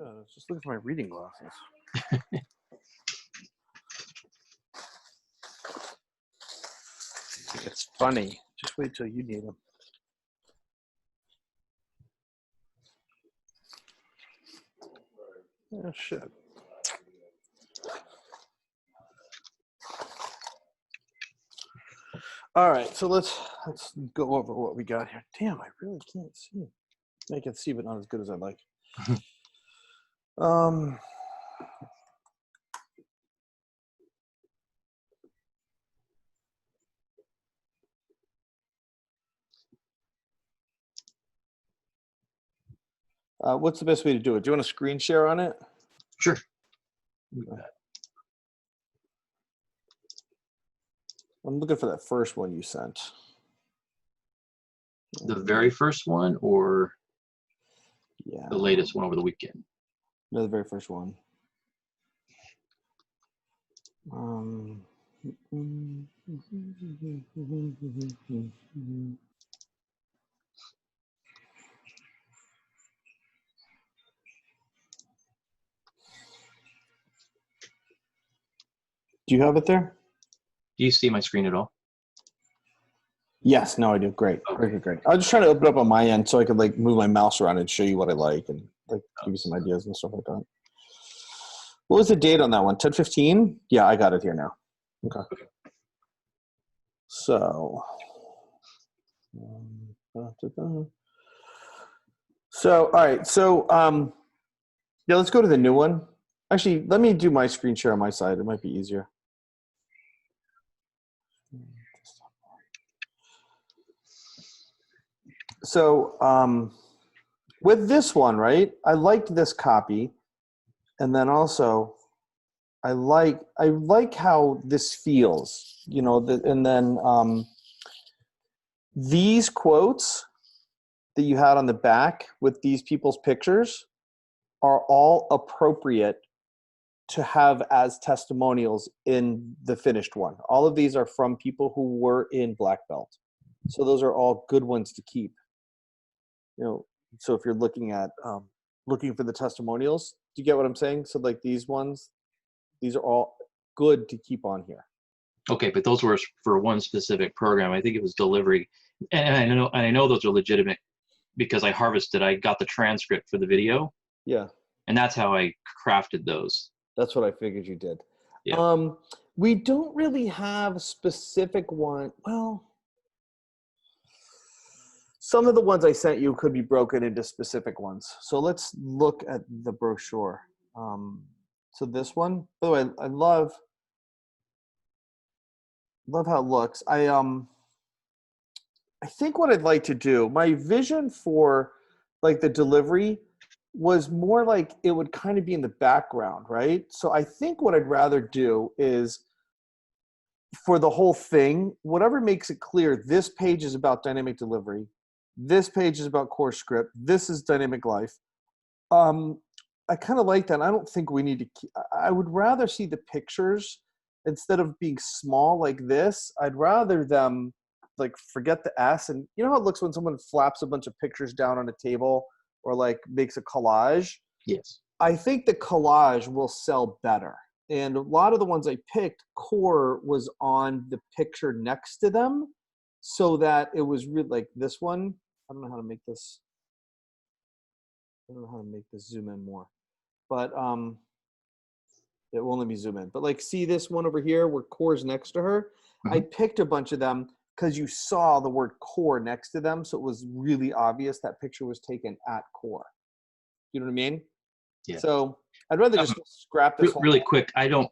I was just looking for my reading glasses. It's funny. Just wait till you need them. Oh, shit. All right, so let's go over what we got here. Damn, I really can't see. I can see, but not as good as I'd like. What's the best way to do it? Do you want to screen share on it? Sure. I'm looking for that first one you sent. The very first one, or yeah, the latest one over the weekend? No, the very first one. Do you have it there? Do you see my screen at all? Yes, no, I do. Great. Okay. Great. I was just trying to open it up on my end so I could like move my mouse around and show you what I like and like give you some ideas and stuff like that. What was the date on that one? 10/15? Yeah, I got it here now. Okay. So, all right. So, yeah, let's go to the new one. Actually, let me do my screen share on my side. It might be easier. So, with this one, right, I liked this copy. And then also, I like how this feels, you know, and then these quotes that you had on the back with these people's pictures are all appropriate to have as testimonials in the finished one. All of these are from people who were in black belt. So those are all good ones to keep. You know, so if you're looking at looking for the testimonials, do you get what I'm saying? So like these ones, these are all good to keep on here. Okay, but those were for one specific program. I think it was delivery, and I know those are legitimate because I got the transcript for the video. Yeah, and that's how I crafted those. That's what I figured you did. Yeah. We don't really have a specific one. Well, some of the ones I sent you could be broken into specific ones. So let's look at the brochure. So this one, by the way, I love how it looks. I think what I'd like to do, my vision for like the delivery was more like it would kind of be in the background, right? So I think what I'd rather do is for the whole thing, whatever makes it clear, this page is about dynamic delivery. This page is about core script. This is dynamic life. I kind of like that. I don't think we need to, I would rather see the pictures instead of being small like this. I'd rather them like forget the S. And you know how it looks when someone flaps a bunch of pictures down on a table or like makes a collage? Yes. I think the collage will sell better. And a lot of the ones I picked, core was on the picture next to them so that it was really like this one. I don't know how to make this. I don't know how to make this zoom in more, but it won't let me zoom in. But like, see this one over here where core is next to her? Mm-hmm. I picked a bunch of them because you saw the word core next to them. So it was really obvious that picture was taken at core. You know what I mean? Yeah. So I'd rather just scrap this really quick. I don't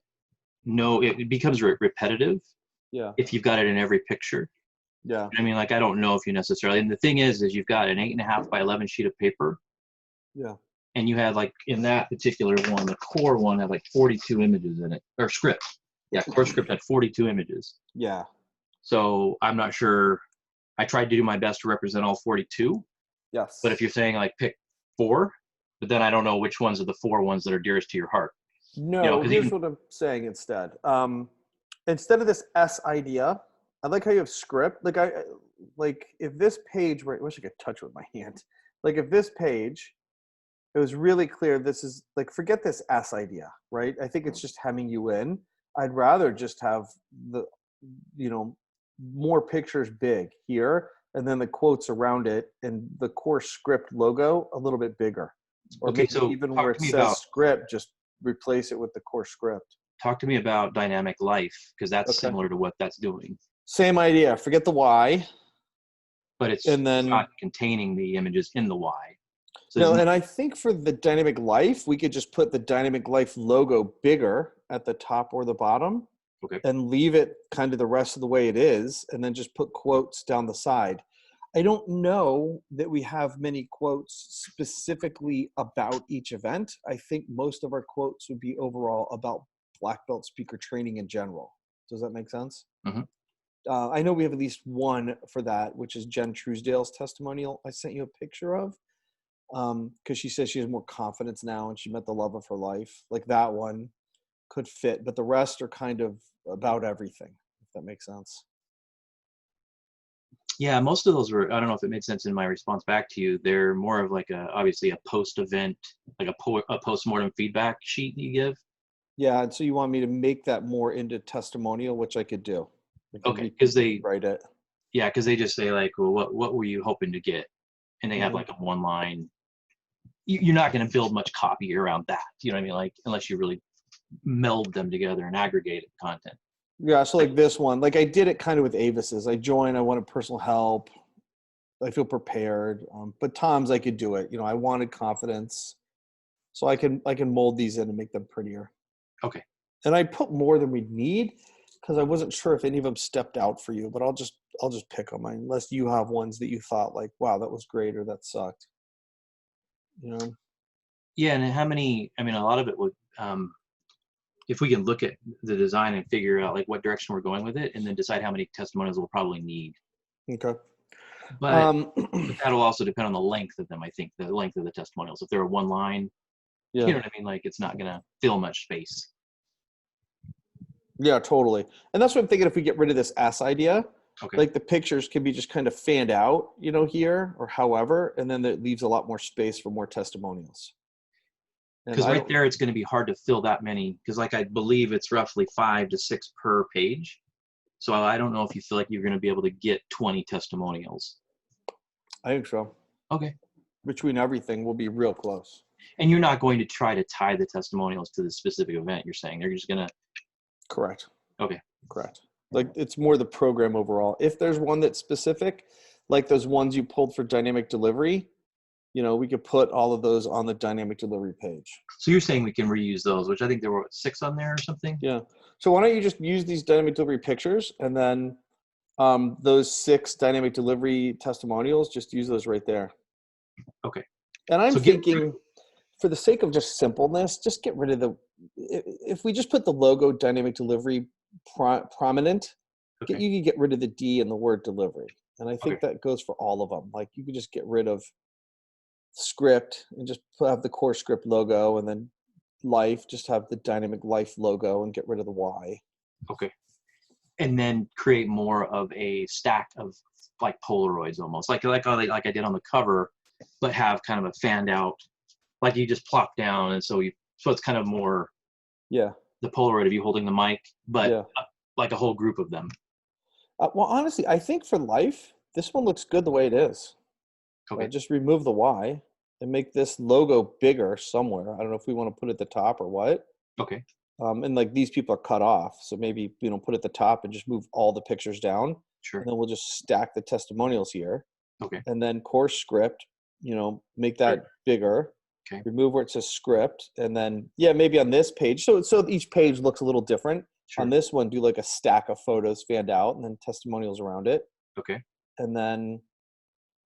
know. It becomes repetitive. Yeah. If you've got it in every picture. Yeah. I mean, like, I don't know if you necessarily, and the thing is you've got an 8.5 by 11 sheet of paper. Yeah. And you had like in that particular one, the core one had like 42 images in it, or script. Yeah. Core script had 42 images. Yeah. So I'm not sure. I tried to do my best to represent all 42. Yes. But if you're saying like pick 4, but then I don't know which ones are the 4 ones that are dearest to your heart. No, you know, here's what I'm saying instead. Instead of this S idea, I like how you have script. Like if this page, right, I wish I could touch with my hand. Like if this page, It was really clear. This is like, forget this ass idea, right? I think it's just hemming you in. I'd rather just have the, you know, more pictures big here, and then the quotes around it, and the core script logo a little bit bigger, or Okay, maybe so even where it says script, just replace it with the core script. talk to me about dynamic life, because that's Okay. similar to what that's doing, Same idea. Forget the Y, but and it's then not containing the images in the Y. So no, there's and I think for the dynamic life, we could just put the dynamic life logo bigger at the top or the bottom, okay. and leave it kind of the rest of the way it is, and then just put quotes down the side. I don't know that we have many quotes specifically about each event. I think most of our quotes would be overall about black belt speaker training in general. Does that make sense? Mm-hmm. I know we have at least one for that, which is Jen Truesdale's testimonial I sent you a picture of, because she says she has more confidence now and she met the love of her life. Like, that one could fit, but the rest are kind of about everything, if that makes sense. Yeah, most of those were, I don't know if it made sense in my response back to you. They're more of like obviously a post-event, like a post-mortem feedback sheet you give. Yeah, and so you want me to make that more into testimonial, which I could do. I could Okay, because write it. yeah, because they just say like, well, what were you hoping to get? And they have Mm-hmm. like a one line. You're not going to build much copy around that. You know what I mean? Like, unless you really meld them together and aggregate content. Yeah, so Like, like this one, like I did it kind of with Avis's. I joined, I wanted personal help. I feel prepared. But Tom's, I could do it. You know, I wanted confidence. So I can mold these in and make them prettier. okay. And I put more than we need because I wasn't sure if any of them stepped out for you, but I'll just pick them unless you have ones that you thought like, wow, that was great or that sucked. You know? Yeah, and how many? I mean, a lot of it would. If we can look at the design and figure out like what direction we're going with it, and then decide how many testimonials we'll probably need. Okay. But Um, that'll also depend on the length of them. I think the length of the testimonials. If they're a one line, yeah. you know what I mean? Like, it's not gonna fill much space. Yeah, totally. And that's what I'm thinking. If we get rid of this ass idea, Okay. like the pictures can be just kind of fanned out, you know, here or however, and then that leaves a lot more space for more testimonials. And Because I right don't, there, it's going to be hard to fill that many. Because like I believe it's roughly 5 to 6 per page. So I don't know if you feel like you're going to be able to get 20 testimonials. I think so. Okay. Between everything, we'll be real close. And you're not going to try to tie the testimonials to the specific event. You're saying they're just going to. Correct. Okay. Correct. Like, it's more the program overall. If there's one that's specific, like those ones you pulled for dynamic delivery, you know, we could put all of those on the dynamic delivery page. So you're saying we can reuse those, which I think there were 6 on there or something? Yeah. So why don't you just use these dynamic delivery pictures, and then those 6 dynamic delivery testimonials, just use those right there. Okay. And I'm So thinking, for the sake of just simpleness, just get rid of if we just put the logo dynamic delivery prominent, okay. you can get rid of the D in the word delivery. And I think Okay. that goes for all of them. Like, you could just get rid of script and just have the core script logo, and then life, just have the dynamic life logo and get rid of the Y. Okay. And then create more of a stack of like Polaroids almost, like I did on the cover, but have kind of a fanned out, like you just plop down, and so it's kind of more Yeah. the Polaroid of you holding the mic, but Yeah. like a whole group of them. Well, honestly, I think for life, this one looks good the way it is. Okay. Just remove the Y and make this logo bigger somewhere. I don't know if we want to put it at the top or what. Okay. And like, these people are cut off, so maybe, you know, put it at the top and just move all the pictures down, Sure. and then we'll just stack the testimonials here. Okay. And then core script, you know, make that bigger. Okay. Remove where it says script, and then maybe on this page, so each page looks a little different. Sure. On this one, do like a stack of photos fanned out, and then testimonials around it. Okay. And then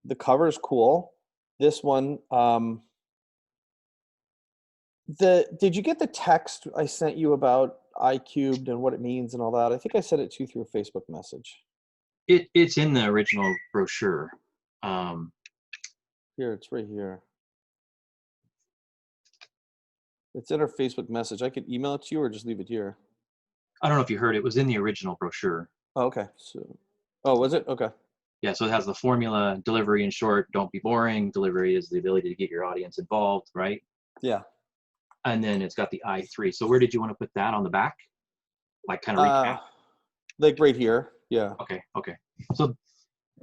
the cover is cool. This one, did you get the text I sent you about I-cubed and what it means and all that? I think I sent it to you through a Facebook message. It's in the original brochure. Here, it's right here. It's in our Facebook message. I could email it to you or just leave it here. I don't know if you heard, it was in the original brochure. Oh, okay. So, oh, was it? Okay. Yeah, so it has the formula, delivery in short, don't be boring. Delivery is the ability to get your audience involved, right? Yeah. And then it's got the I3. So where did you want to put that on the back? Like kind of recap? Like right here. Yeah. Okay. So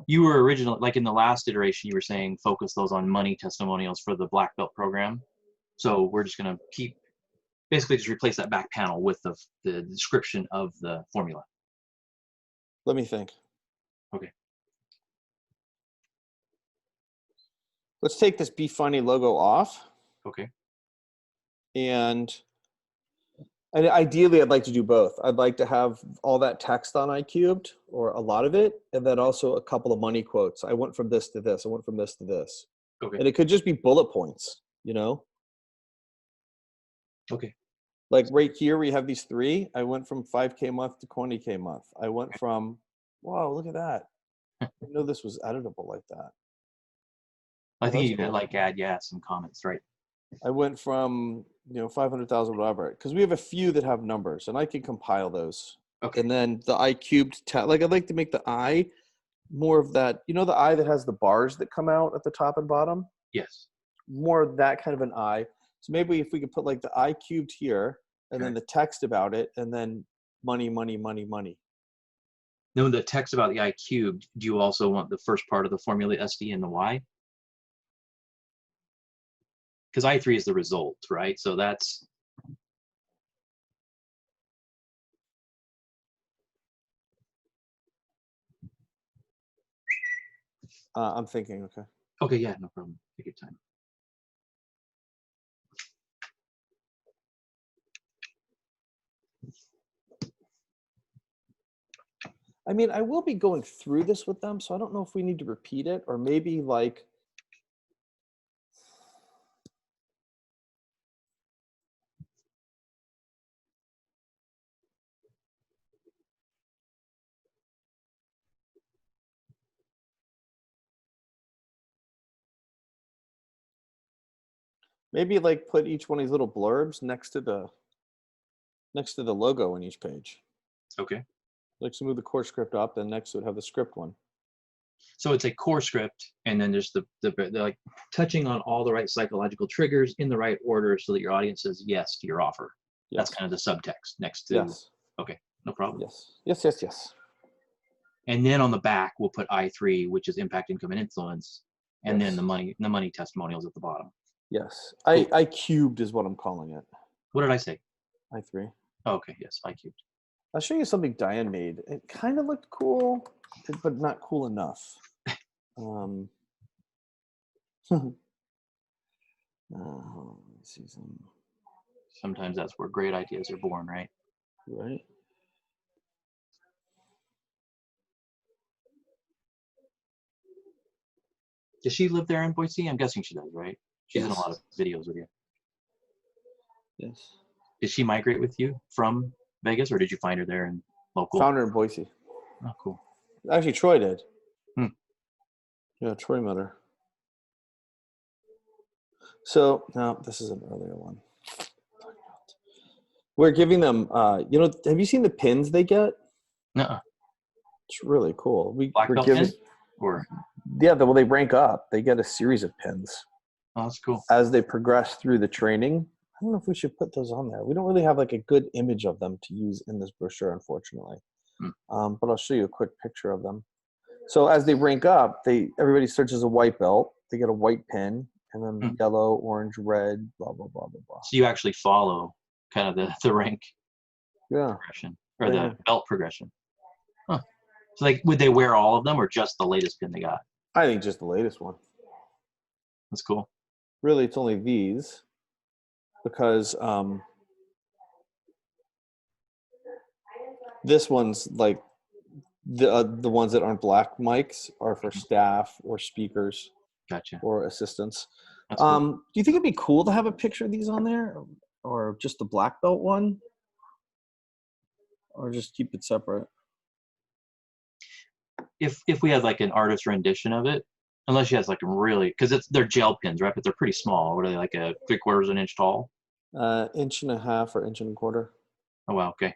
you were originally, like in the last iteration, you were saying focus those on money testimonials for the black belt program. So we're just going to basically just replace that back panel with the description of the formula. Let me think. Okay. Let's take this Be Funny logo off. Okay. And ideally, I'd like to do both. I'd like to have all that text on iCubed, or a lot of it, and then also a couple of money quotes. I went from this to this. I went from this to this. Okay. And it could just be bullet points, you know? Okay. Like right here, we have these three. I went from 5K a month to 20K a month. I went from, wow, look at that. I didn't know this was editable like that. I think you cool. could like add, some comments, right? I went from 500,000 whatever, because we have a few that have numbers, and I can compile those. Okay. And then the iCubed like I'd like to make the I more of that. The I that has the bars that come out at the top and bottom. Yes. More of that kind of an I. So maybe if we could put like the iCubed here, and then the text about it, and then money, money, money, money. Now the text about the I cubed, do you also want the first part of the formula SD and the Y? Because I3 is the result, right? So that's... I'm thinking, okay. Okay, yeah, no problem. Take your time. I mean, I will be going through this with them, so I don't know if we need to repeat it, or maybe like... Maybe like put each one of these little blurbs next to the logo in each page. Okay. Like, so move the core script up, then next to it have the script one. So it's a core script, and then there's they're like touching on all the right psychological triggers in the right order so that your audience says yes to your offer. Yes. That's kind of the subtext next to... Yes. Okay, no problem. Yes. And then on the back, we'll put I3, which is impact, income, and influence, and Yes. then the money testimonials at the bottom. Yes. Cool. I cubed is what I'm calling it. What did I say? I3. Oh, okay, yes, I cubed. I'll show you something Diane made. It kind of looked cool, but not cool enough. Let me see some. Sometimes that's where great ideas are born, right? Right. Does she live there in Boise? I'm guessing she does, right? She's in a Yes. lot of videos with you. Yes. Did she migrate with you from Vegas, or did you find her there in local? Found her in Boise. Oh, cool. Actually, Troy did. Hmm. Yeah, Troy met her. So, no, this is an earlier one. We're giving them, have you seen the pins they get? Nuh-uh. It's really cool. Black we're belt giving, pin? Or... Yeah, well, they rank up. They get a series of pins. Oh, that's cool. As they progress through the training. I don't know if we should put those on there. We don't really have like a good image of them to use in this brochure, unfortunately. But I'll show you a quick picture of them. So as they rank up, everybody starts as a white belt. They get a white pin, and then yellow, orange, red, blah, blah, blah, blah, blah. So you actually follow kind of the rank progression, or the belt progression. Huh. So would they wear all of them, or just the latest pin they got? I think just the latest one. That's cool. Really, it's only these, because this one's like the ones that aren't black mics are for staff or speakers. Gotcha. Or assistants. That's cool. Do you think it'd be cool to have a picture of these on there, or just the black belt one, or just keep it separate? If we had like an artist rendition of it, unless she has like really, because they're gel pins, right? But they're pretty small. What are they, like a 3/4 of an inch tall? Inch and a half or inch and a quarter. Oh wow, okay.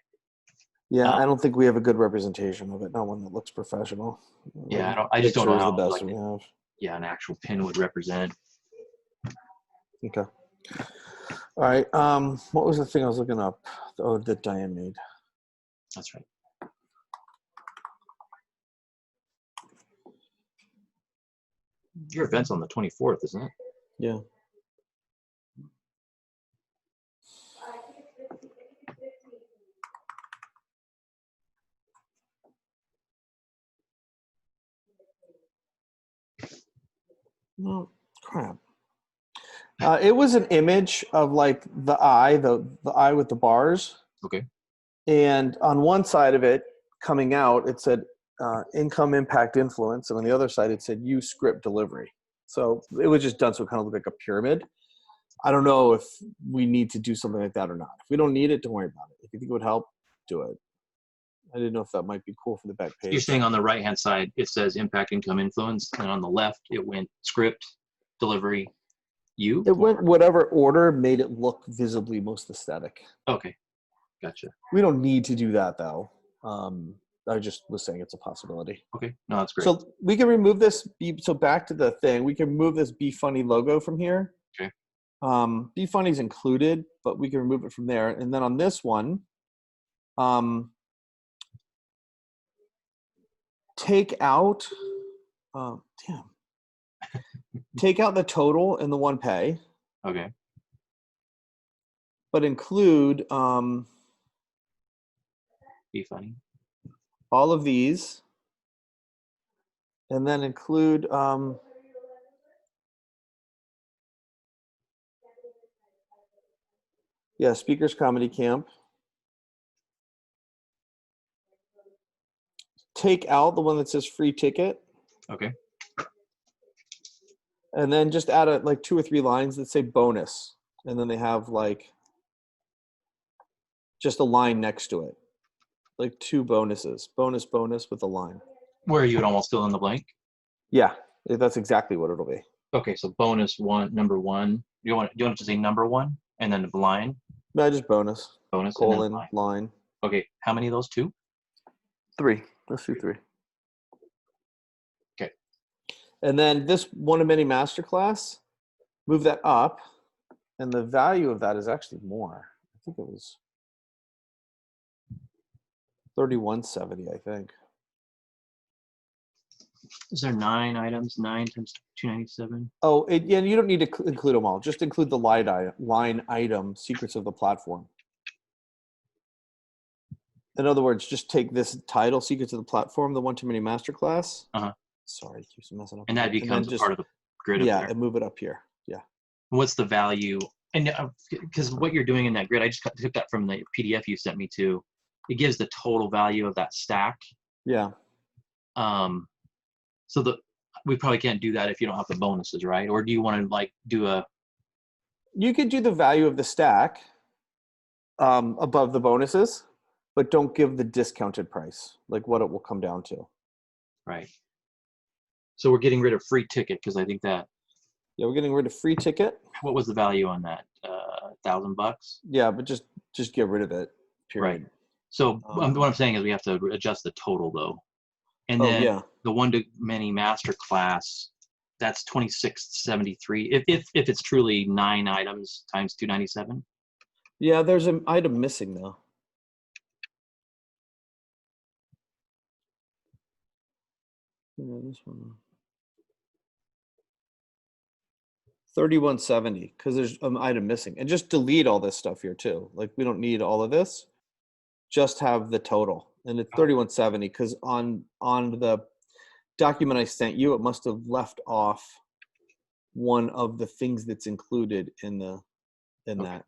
Yeah, I don't think we have a good representation of it. Not one that looks professional. Yeah, I just don't know Picture is how the best like we have. yeah, an actual pin would represent. Okay. All right. What was the thing I was looking up? Oh, that Diane made. That's right. Your event's on the 24th, isn't it? Yeah. No, crap. It was an image of like the eye with the bars. Okay. And on one side of it, coming out, it said income, impact, influence. And on the other side, it said use script delivery. So it was just done so it kind of looked like a pyramid. I don't know if we need to do something like that or not. If we don't need it, don't worry about it. If you think it would help, do it. I didn't know if that might be cool for the back page. You're saying on the right-hand side, it says impact, income, influence. And on the left, it went script, delivery, you? It went whatever order made it look visibly most aesthetic. Okay. Gotcha. We don't need to do that, though. I just was saying it's a possibility. Okay. No, that's great. So we can remove this. So back to the thing. We can remove this Be Funny logo from here. Okay. Be Funny is included, but we can remove it from there. And then on this one, take out, take out the total and the one pay. Okay. But include Be funny. all of these, and then include Speakers Comedy Camp. Take out the one that says free ticket. Okay. And then just add like 2 or 3 lines that say bonus. And then they have like just a line next to it. Like 2 bonuses. Bonus with a line. Where you would almost fill in the blank? Yeah, that's exactly what it'll be. Okay, so bonus one, number one. You want it to say number one and then the line? No, just bonus. Bonus Colon, and then line. Okay, how many of those? 2? 3. Let's do 3. Okay. And then this one-to-many masterclass, move that up. And the value of that is actually more. I think it was $31.70, I think. Is there 9 items? 9 times 297? Oh, yeah, you don't need to include them all. Just include the line item, secrets of the platform. In other words, just take this title, secrets of the platform, the one-to-many masterclass. Sorry, keeps messing up. And that becomes a part of the grid up there. And move it up here. Yeah. What's the value? And because what you're doing in that grid, I just took that from the PDF you sent me to. It gives the total value of that stack. Yeah. So we probably can't do that if you don't have the bonuses, right? Or do you want to like do a? You could do the value of the stack above the bonuses, but don't give the discounted price, like what it will come down to. Right. So we're getting rid of free ticket because I think that. Yeah, we're getting rid of free ticket. What was the value on that? $1,000? Yeah, but just get rid of it. Period. Right. So what I'm saying is we have to adjust the total though. And then the one-to-many master class, that's $26.73. If it's truly 9 items times 297. Yeah, there's an item missing though. Yeah, this one. $31.70 because there's an item missing, and just delete all this stuff here too. Like we don't need all of this. Just have the total, and it's $31.70 because on the document I sent you, it must have left off one of the things that's included in that.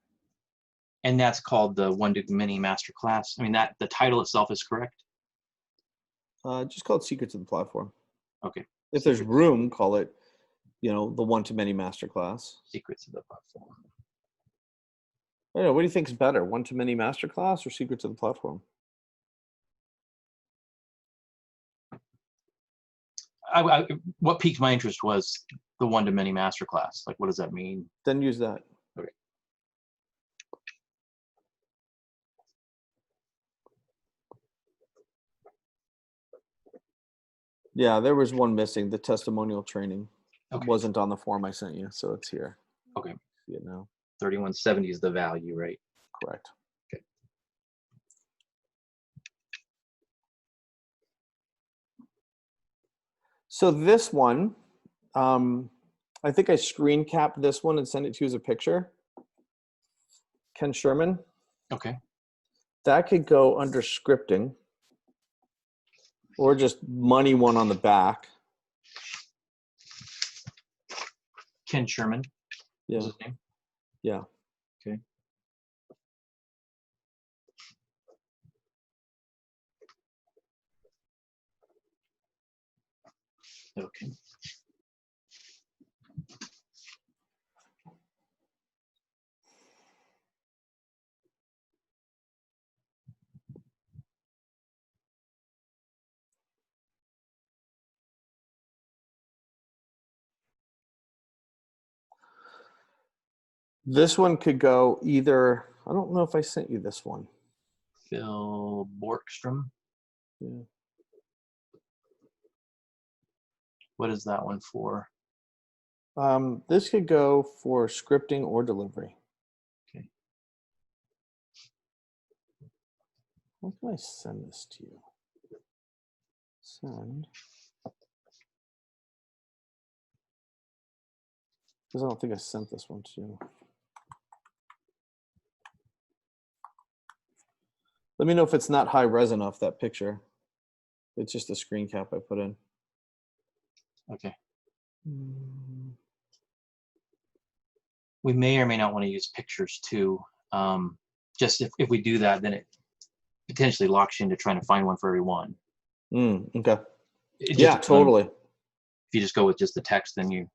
And that's called the one-to-many masterclass. I mean, that the title itself is correct. Just call it Secrets of the Platform. Okay. If there's room, call it, the one-to-many masterclass. Secrets of the Platform. I don't know, what do you think is better, one-to-many masterclass or Secrets of the Platform? What piqued my interest was the one-to-many masterclass. Like, what does that mean? Then use that. Yeah, there was one missing. The testimonial training Okay. wasn't on the form I sent you, so it's here. Okay. See it now. 3170 is the value, right? Correct. Okay. So this one, I think I screen capped this one and sent it to you as a picture. Ken Sherman. Okay. That could go under scripting or just money one on the back. Ken Sherman. Yeah. Is his name? Yeah. Okay. Okay. This one could go either, I don't know if I sent you this one. Phil Borkstrom. Yeah. What is that one for? This could go for scripting or delivery. Okay. How can I send this to you? Send. Because I don't think I sent this one to you. Let me know if it's not high res enough, that picture. It's just a screen cap I put in. Okay. We may or may not want to use pictures too. Just if we do that, then it potentially locks you into trying to find one for everyone. Okay. Yeah, totally. If you just go with just the text, then you.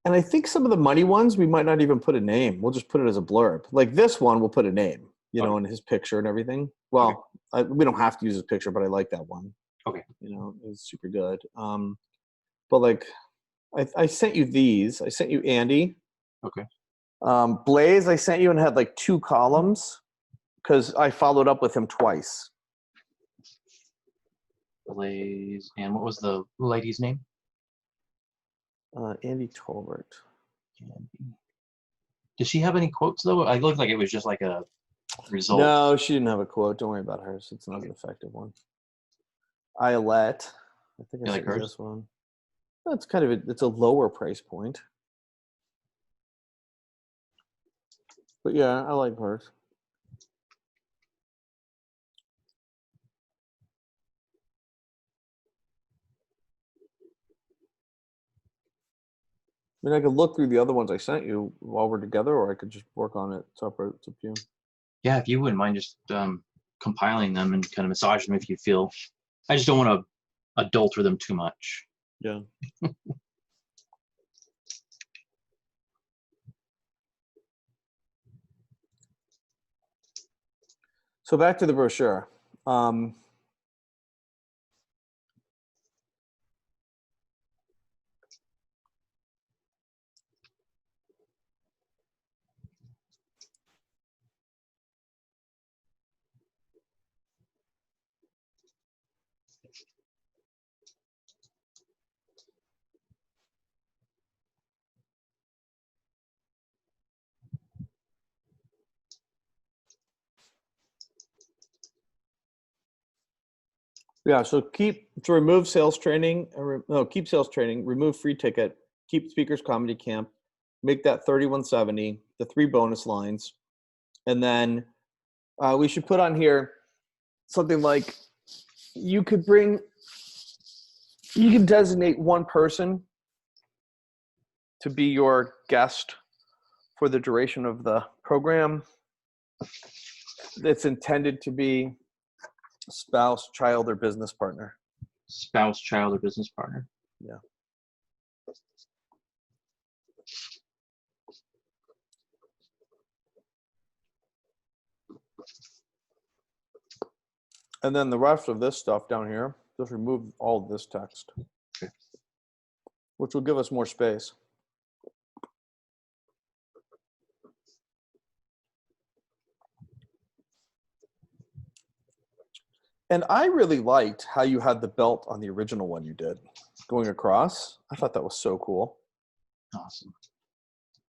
And I think some of the money ones, we might not even put a name. We'll just put it as a blurb. Like this one, we'll put a name, you know, and his picture and everything. Well, we don't have to use his picture, but I like that one. Okay. You know, it's super good. But like, I sent you these. I sent you Andy. Okay. Blaze, I sent you and had like 2 columns because I followed up with him twice. Blaze, and what was the lady's name? Andy Tolbert. Did she have any quotes though? I looked like it was just like a result. No, she didn't have a quote. Don't worry about hers. It's not an effective one. Iolette. I think I sent you this one. That's kind of it's a lower price point. But yeah, I like hers. I mean, I could look through the other ones I sent you while we're together, or I could just work on it separate. It's up to you. Yeah, if you wouldn't mind just compiling them and kind of massage them if you feel. I just don't want to adulter them too much. Yeah. So back to the brochure. Yeah, so keep sales training, keep sales training, remove free ticket, keep speakers comedy camp, make that 3170, the 3 bonus lines. And then we should put on here something like you can designate one person to be your guest for the duration of the program. It's intended to be spouse, child, or business partner. Spouse, child, or business partner. Yeah. And then the rest of this stuff down here, just remove all of this text, okay, which will give us more space. And I really liked how you had the belt on the original one you did going across. I thought that was so cool. Awesome.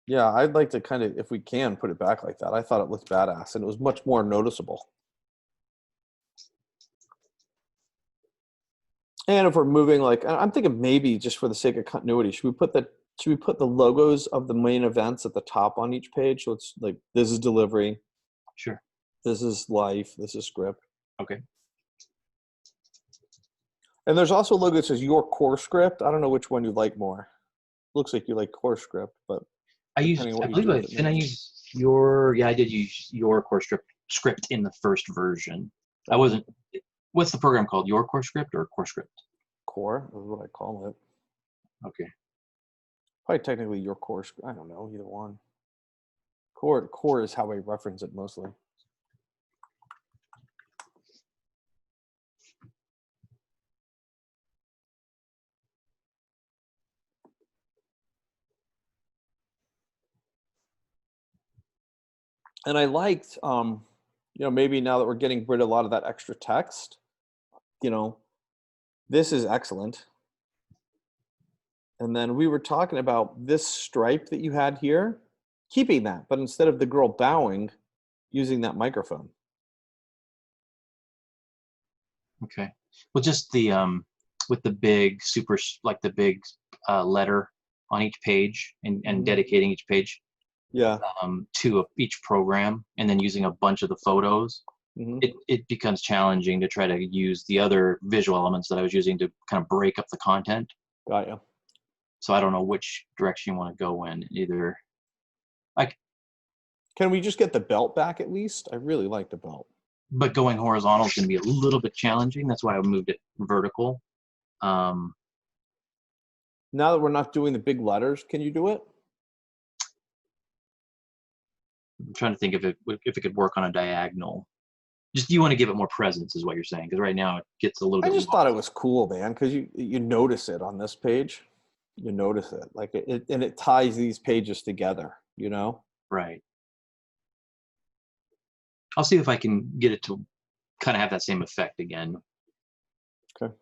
Yeah, I'd like to kind of, if we can, put it back like that. I thought it looked badass and it was much more noticeable. And if we're moving, like, I'm thinking maybe just for the sake of continuity, should we put the logos of the main events at the top on each page? So it's like, this is delivery, Sure. this is life, this is script. Okay. And there's also a logo that says your core script. I don't know which one you like more. Looks like you like core script, but I believe I use your, I did use your core script in the first version. I wasn't, what's the program called? Your core script or core script? Core is what I call it. Okay. Probably technically your core script. I don't know, either one. Core is how I reference it mostly. And I liked, maybe now that we're getting rid of a lot of that extra text, this is excellent. And then we were talking about this stripe that you had here, keeping that, but instead of the girl bowing, using that microphone. Okay. Well, just the with the big the big letter on each page and dedicating each page. Yeah. To each program, and then using a bunch of the photos, it becomes challenging to try to use the other visual elements that I was using to kind of break up the content. Got you. So I don't know which direction you want to go in. Either can we just get the belt back at least? I really like the belt. But going horizontal is going to be a little bit challenging. That's why I moved it vertical. Now that we're not doing the big letters, can you do it? I'm trying to think if it could work on a diagonal. Just you want to give it more presence, is what you're saying, because right now it gets a little bit. I just thought it was cool, man, because you notice it on this page. You notice it, like and it ties these pages together. Right. I'll see if I can get it to kind of have that same effect again. Okay.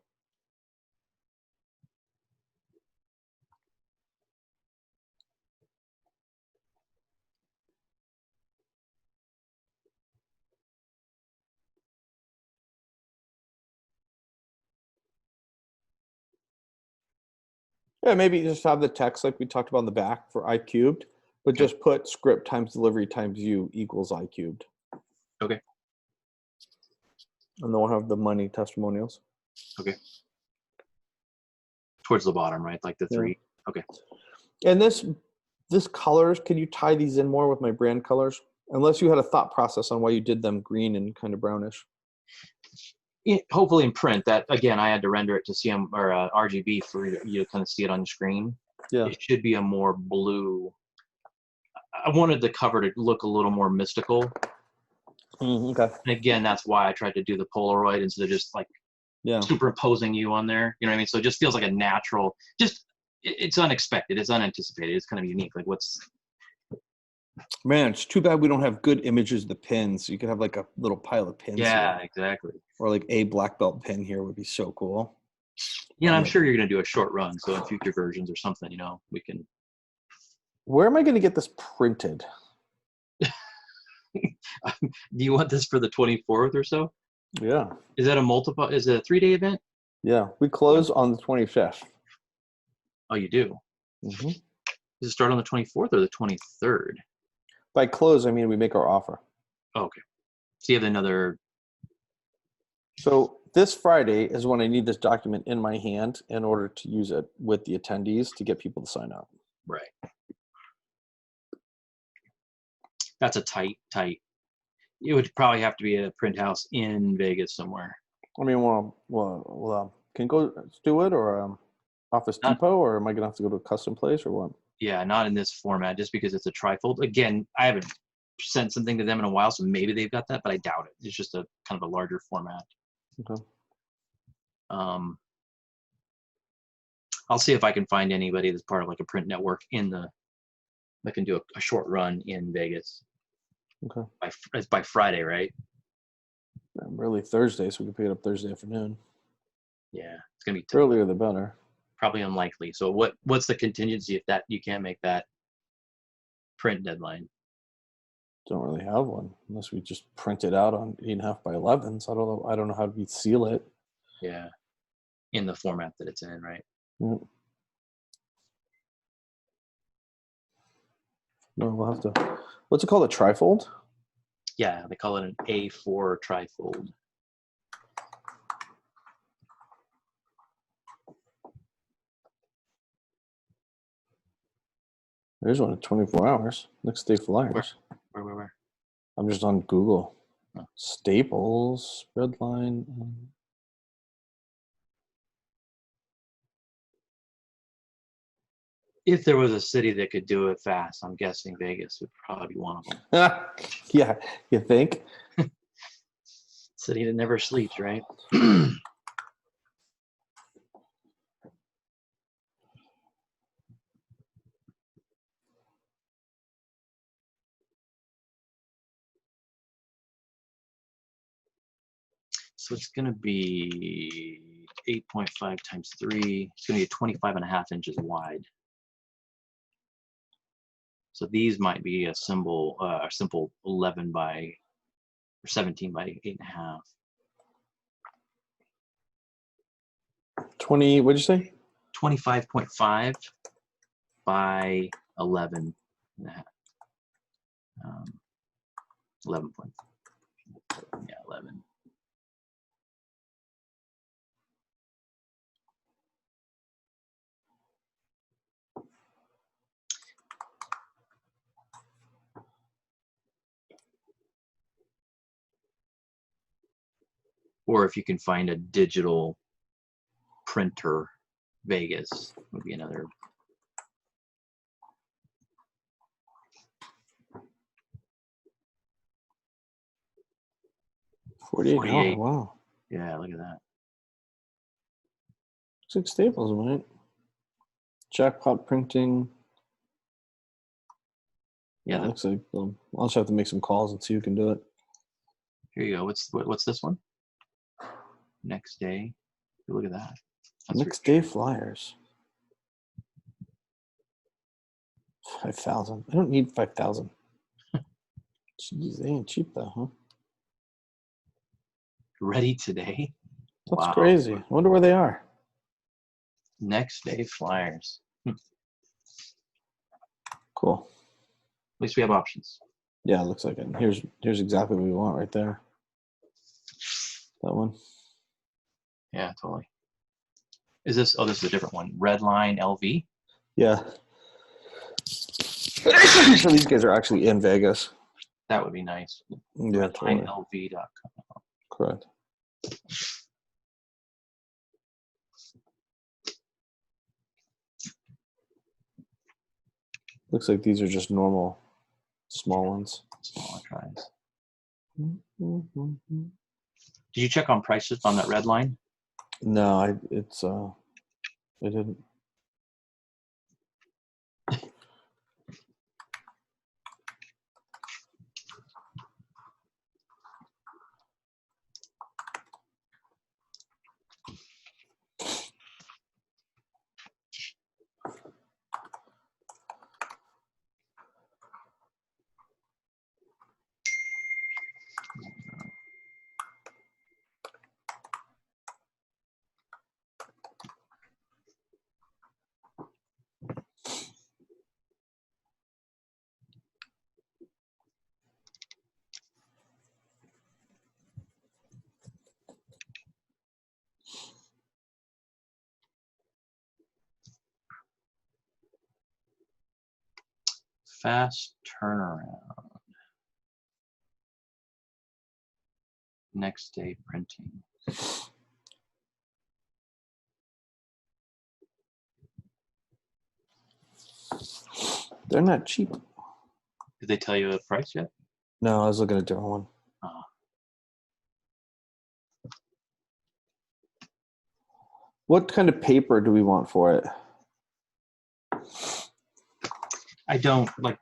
Yeah, maybe just have the text like we talked about in the back for I cubed, but just put script times delivery times you equals I cubed. Okay. And then we'll have the money testimonials. Okay. Towards the bottom, right? Like the three. Yeah. Okay. And this colors, can you tie these in more with my brand colors? Unless you had a thought process on why you did them green and kind of brownish. Hopefully in print, that again, I had to render it to CM or RGB for you to kind of see it on the screen. Yeah. It should be a more blue. I wanted the cover to look a little more mystical. Okay. And again, that's why I tried to do the Polaroid instead of just like superimposing you on there. You know what I mean? So it just feels like a natural, it's unexpected. It's unanticipated. It's kind of unique. Like Man, it's too bad we don't have good images of the pins. You could have like a little pile of pins. Yeah, exactly. Or like a black belt pin here would be so cool. Yeah, I'm sure you're going to do a short run. So in future versions or something, we can. Where am I going to get this printed? Do you want this for the 24th or so? Yeah. Is that is it a 3-day event? Yeah. We close on the 25th. Oh, you do? Mm-hmm. Does it start on the 24th or the 23rd? By close, I mean we make our offer. Oh, okay. So you have another. So this Friday is when I need this document in my hand in order to use it with the attendees to get people to sign up. Right. That's a tight. It would probably have to be at a print house in Vegas somewhere. I mean, can you go do it or Office Depot, or am I gonna have to go to a custom place or what? Yeah, not in this format, just because it's a trifold. Again, I haven't sent something to them in a while, so maybe they've got that, but I doubt it. It's just a kind of a larger format. Okay. I'll see if I can find anybody that's part of like a print network that can do a short run in Vegas. Okay. It's by Friday, right? Really Thursday, so we can pick it up Thursday afternoon. Yeah, it's gonna be tough. Earlier the better. Probably unlikely. So what's the contingency if that you can't make that print deadline? Don't really have one unless we just print it out on 8.5 by 11s. I don't know how we seal it. Yeah, in the format that it's in, right? Yeah. No, we'll have to. What's it called? A trifold? Yeah, they call it an A4 trifold. There's one at 24 hours. Next day flyers. Where? I'm just on Google. Oh. Staples, Spreadline. If there was a city that could do it fast, I'm guessing Vegas would probably be one of them. Yeah, you think? City that never sleeps, right? So it's going to be 8.5 times 3. It's going to be 25.5 inches wide. So these might be a simple 11 by or 17 by 8.5. 20. What'd you say? 25.5 by 11 and a half. 11 point. Yeah, 11. Or if you can find a digital printer, Vegas would be another. 48. Wow. Yeah, look at that. Looks like Staples, right? Jackpot printing. Yeah, looks like I'll just have to make some calls and see who can do it. Here you go. What's this one? Next day. Look at that. That's Next day flyers. 5,000. I don't need 5,000. Jeez, they ain't cheap though, huh? Ready today? That's crazy. I wonder where they are. Next day flyers. Cool. At least we have options. Yeah, it looks like it. Here's exactly what we want right there. That one. Yeah, totally. Is this? Oh, this is a different one. Redline LV. Yeah. So these guys are actually in Vegas. That would be nice. Yeah, totally. RedlineLV.com. Correct. Looks like these are just normal small ones. Smaller tries. Did you check on prices on that Redline? No, I didn't. Fast turnaround. Next day printing. They're not cheap. Did they tell you the price yet? No, I was looking at a different one. What kind of paper do we want for it? I don't like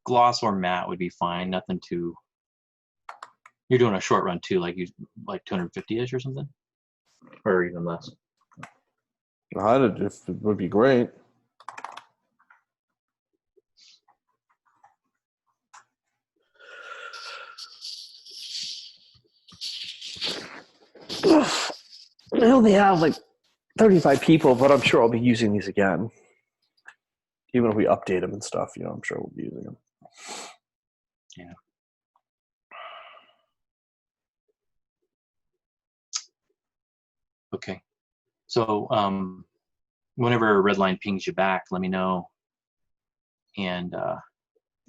gloss or matte would be fine. Nothing too. You're doing a short run too, like 250-ish or something, or even less. It would be great. I only have like 35 people, but I'm sure I'll be using these again. Even if we update them and stuff, I'm sure we'll be using them. Yeah. Okay. So whenever Redline pings you back, let me know. And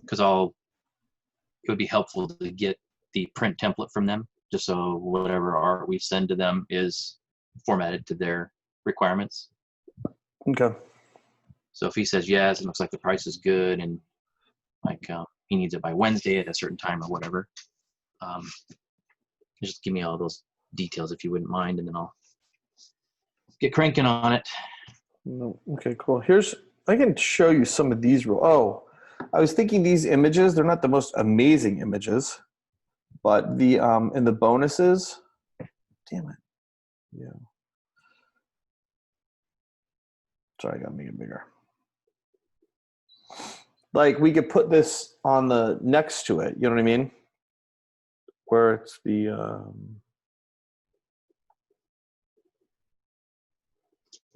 because it would be helpful to get the print template from them, just so whatever art we send to them is formatted to their requirements. Okay. So if he says yes, it looks like the price is good, and like he needs it by Wednesday at a certain time or whatever, just give me all those details if you wouldn't mind, and then I'll get cranking on it. No. Okay, cool. I can show you some of these. I was thinking these images, they're not the most amazing images, but in the bonuses, damn it. Yeah. Sorry, I gotta make it bigger. Like we could put this on the next to it, you know what I mean? Where it's the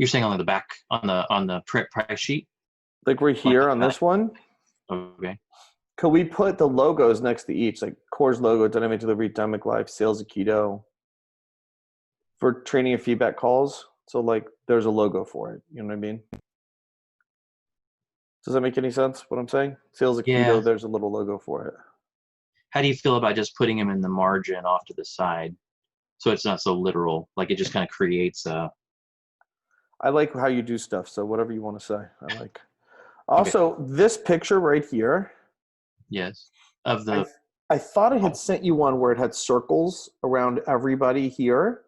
You're saying on the back on the print price sheet? like we're here on this one. Okay. Could we put the logos next to each, like Core's logo, Dynamic Delivery, Dynamic Life, Sales of Keto, for training and feedback calls? So like there's a logo for it. You know what I mean? Does that make any sense, what I'm saying? Sales of Keto, there's a little logo for it. How do you feel about just putting them in the margin off to the side, so it's not so literal? Like it just kind of creates a. I like how you do stuff, so whatever you want to say, I like. Also, this picture right here. Yes. Of the. I thought I had sent you one where it had circles around everybody here.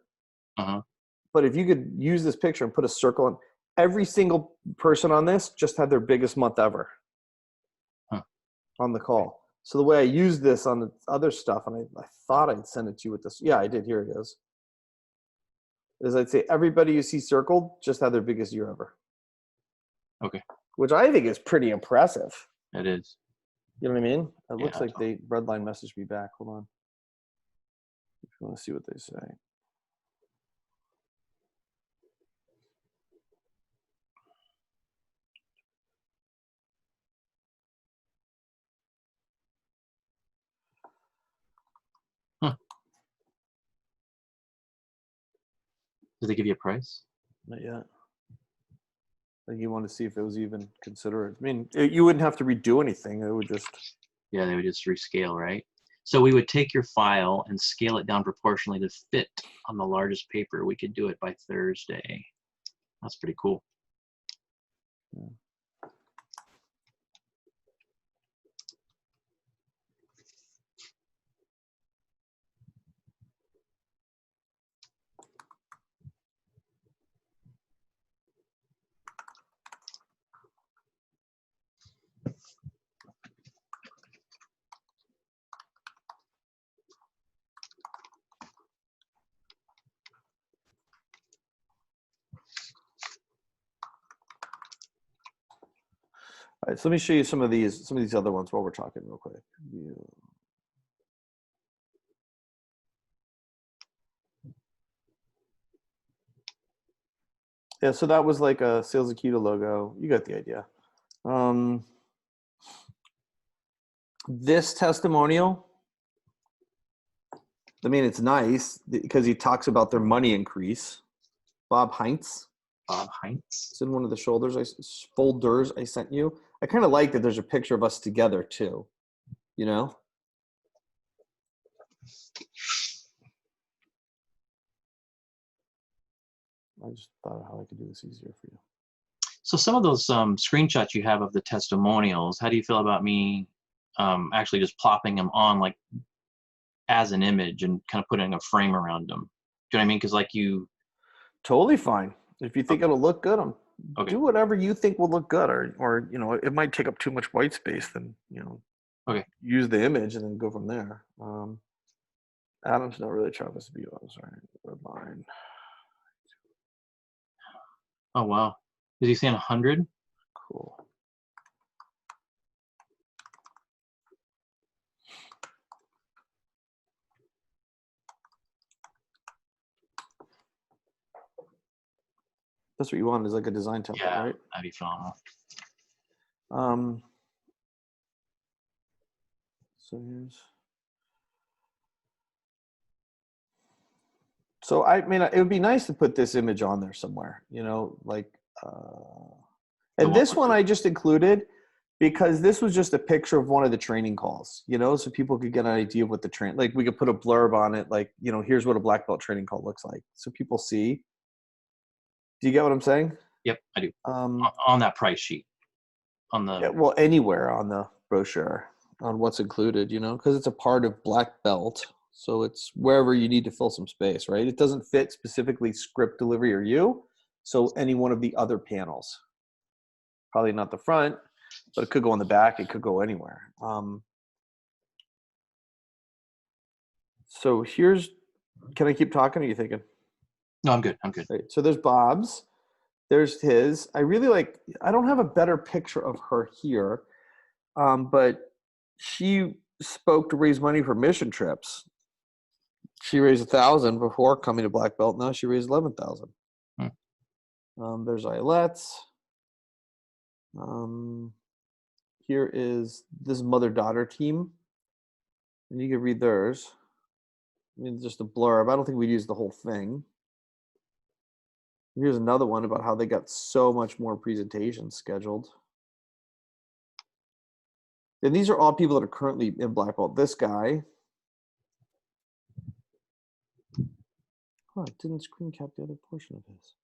Uh-huh. But if you could use this picture and put a circle on every single person on this, just had their biggest month ever on the call. So the way I used this on the other stuff, and I thought I'd send it to you with this. Yeah, I did. Here it is. I'd say everybody you see circled just had their biggest year ever. Okay. Which I think is pretty impressive. It is. You know what I mean? It looks like Redline messaged me back. Hold on. If you want to see what they say. Did they give you a price? Not yet. I think you want to see if it was even considerate. I mean, you wouldn't have to redo anything. It would just. Yeah, they would just rescale, right? So we would take your file and scale it down proportionally to fit on the largest paper. We could do it by Thursday. That's pretty cool. Yeah. All right, so let me show you some of these other ones while we're talking real quick. Yeah, so that was like a Sales of Keto logo. You got the idea. This testimonial, I mean, it's nice because he talks about their money increase. Bob Heinz. It's in one of the folders I sent you. I kind of like that there's a picture of us together too, you know? I just thought of how I could do this easier for you. So some of those screenshots you have of the testimonials, how do you feel about me actually just plopping them on like as an image and kind of putting a frame around them? Do you know what I mean? Because like you. Totally fine. If you think it'll look good, do whatever you think will look good, or it might take up too much white space. Then use the image and then go from there. Adam's not really Travis to be on. Sorry, red line. Oh wow, is he saying 100? Cool. That's what you want, is like a design template, Yeah, right? that'd be phenomenal. So here's. So I mean, it would be nice to put this image on there somewhere, you know, like. The And one this one I just included because this was just a picture of one of the training calls, you know, so people could get an idea of what the train, like we could put a blurb on it, like, you know, here's what a black belt training call looks like, so people see. Do you get what I'm saying? Yep, I do. On that price sheet, on the. Yeah, well, anywhere on the brochure on what's included, you know, because it's a part of black belt, so it's wherever you need to fill some space, right? It doesn't fit specifically script delivery or you, so any one of the other panels. Probably not the front, but it could go on the back. It could go anywhere. So here's, can I keep talking? Or are you thinking? No, I'm good. I'm good. Right, so there's Bob's. There's his. I really like, I don't have a better picture of her here, but she spoke to raise money for mission trips. She raised 1,000 before coming to black belt. Now she raised 11,000. There's Ailette's. Here is this mother-daughter team, and you can read theirs. I mean, just a blurb. I don't think we'd use the whole thing. Here's another one about how they got so much more presentations scheduled. And these are all people that are currently in black belt. This guy. Oh, it didn't screen cap the other portion of his.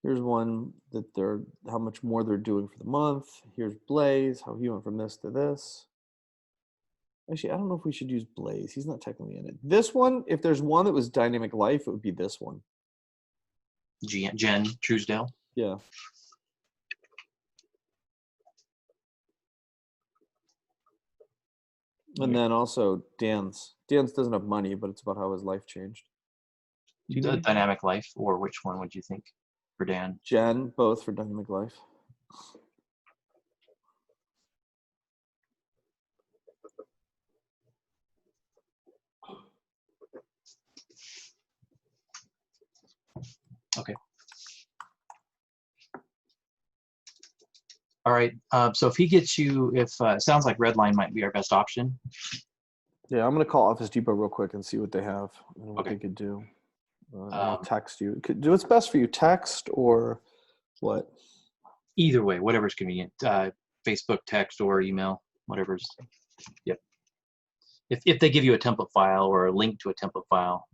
Here's one that they're, how much more they're doing for the month. Here's Blaze, how he went from this to this. Actually, I don't know if we should use Blaze. He's not technically in it. This one, if there's one that was Dynamic Life, it would be this one. Jen Truesdale. Yeah. And then also Dan's. Dan's doesn't have money, but it's about how his life changed. The Dynamic Life, or which one would you think for Dan? Jen, both for Dynamic Life. Okay. All right. So if he gets you, if it sounds like Redline might be our best option. Yeah, I'm gonna call Office Depot real quick and see what they have and what Okay. they could do. I'll text you. Do what's best for you, text or what? Either way, whatever's convenient. Facebook, text, or email, whatever's. Yep. If they give you a template file or a link to a template file,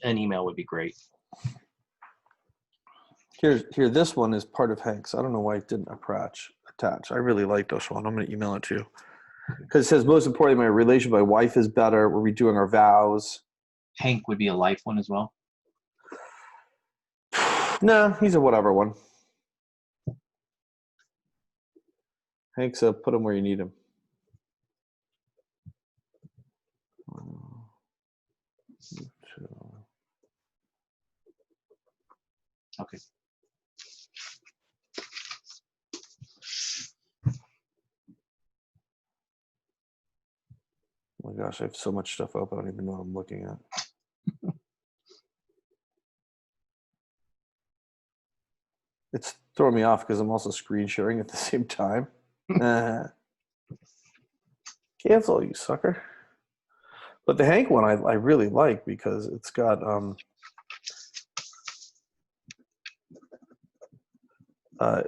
an email would be great. Here, this one is part of Hank's. I don't know why it didn't attach. I really like this one. I'm going to email it to you. Because it says, most importantly, my relation with my wife is better. We're redoing our vows. Hank would be a life one as well. No, he's a whatever one. Hank's a put him where you need him. Okay. Oh my gosh, I have so much stuff open. I don't even know what I'm looking at. It's throwing me off because I'm also screen sharing at the same time. Cancel, you sucker. But the Hank one I really like because it's got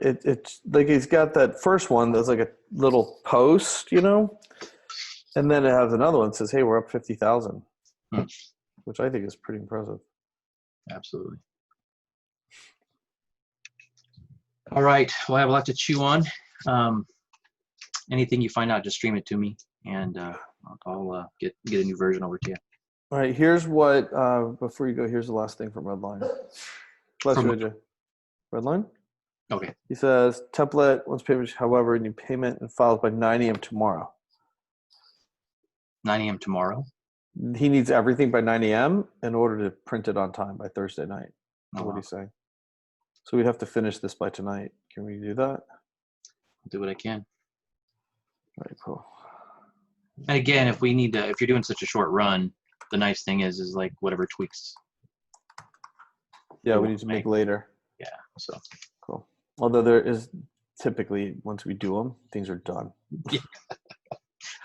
it's like he's got that first one that's like a little post, you know, and then it has another one that says, "Hey, we're up 50,000," which I think is pretty impressive. Absolutely. All right. Well, I have a lot to chew on. Anything you find out, just stream it to me, and I'll get a new version over to you. All right. Here's what before you go. Here's the last thing from Redline. Bless you, AJ. Redline. Okay. He says template once payment. However, need payment and files by 9 a.m. tomorrow. 9 a.m. tomorrow. He needs everything by 9 a.m. in order to print it on time by Thursday night. That's what he's saying. So we'd have to finish this by tonight. Can we do that? I'll do what I can. All right, cool. And again, if you're doing such a short run, the nice thing is like whatever tweaks. Yeah, we need to make later. Yeah, so. Cool. Although there is typically, once we do them, things are done. Yeah.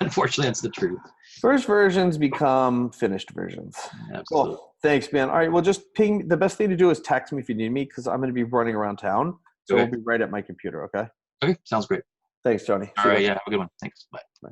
Unfortunately, that's the truth. First versions become finished versions. Absolutely. Cool. Thanks, man. All right, well, just ping. The best thing to do is text me if you need me because I'm going to be running around town. So Okay. we'll be right at my computer, okay? Okay, sounds great. Thanks, Johnny. All right, yeah, have a good one. Thanks. Bye. Bye.